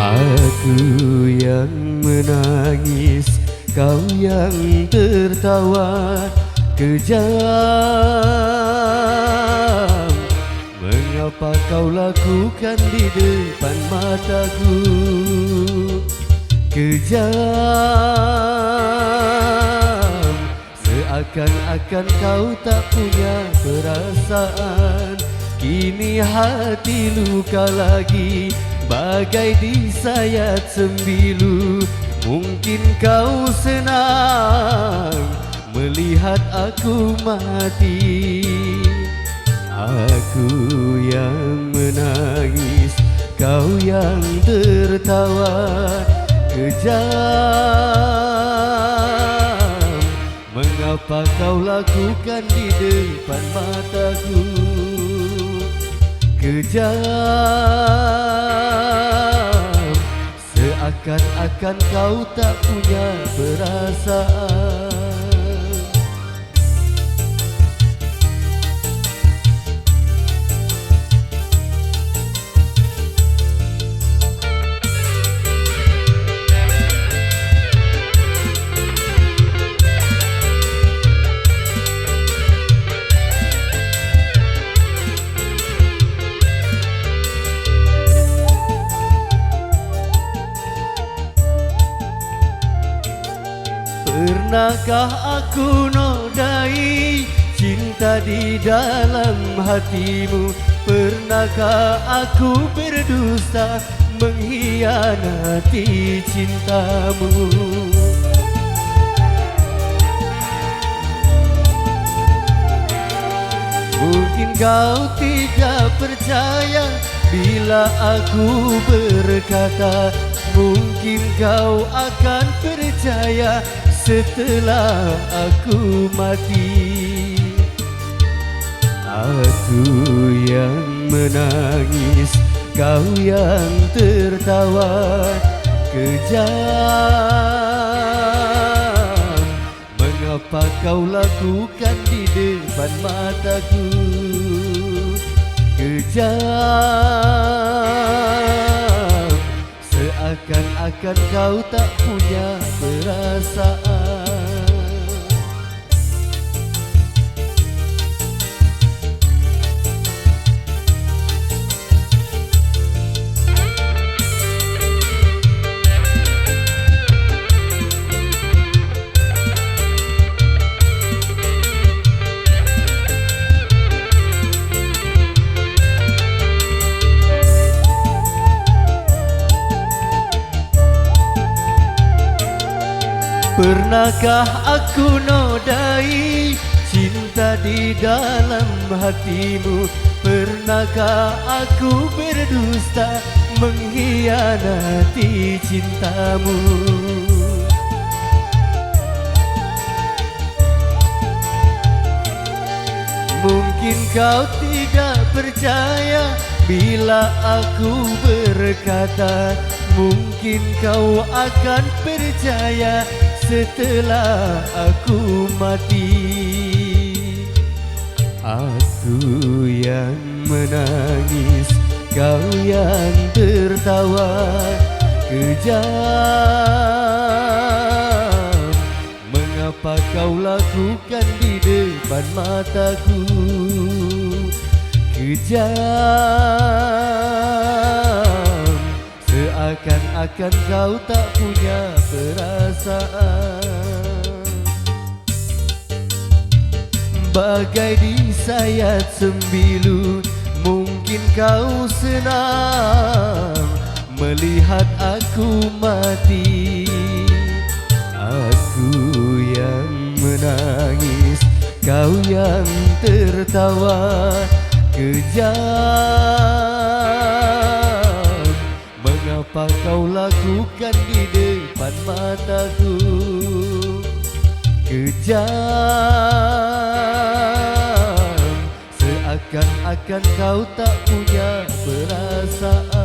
Aku yang menangis, kau yang tertawa kejam. Mengapa kau lakukan di depan mataku? Kejam, seakan-akan kau tak punya perasaan. Kini hati luka lagi, bagai disayat sembilu. Mungkin kau senang melihat aku mati. Aku yang menangis, kau yang tertawa kejam. Mengapa kau lakukan di depan mataku? Kejam, seakan-akan kau tak punya perasaan. Pernahkah aku nodai cinta di dalam hatimu? Pernahkah aku berdusta mengkhianati cintamu? Mungkin kau tidak percaya bila aku berkata, mungkin kau akan percaya setelah aku mati. Aku yang menangis, kau yang tertawa kejam. Mengapa kau lakukan di depan mataku? Kejam, seakan-akan kau tak punya perasaan. Pernahkah aku nodai cinta di dalam hatimu? Pernahkah aku berdusta mengkhianati cintamu? Mungkin kau tidak percaya bila aku berkata, mungkin kau akan percaya setelah aku mati. Aku yang menangis, kau yang tertawa kejam. Mengapa kau lakukan di depan mataku? Kejam, seakan-akan kau tak punya perasaan. Bagai disayat sembilu, mungkin kau senang melihat aku mati. Aku yang menangis, kau yang tertawa kejam. Mengapa kau lakukan di depan mataku? Kejam, seakan-akan kau tak punya perasaan.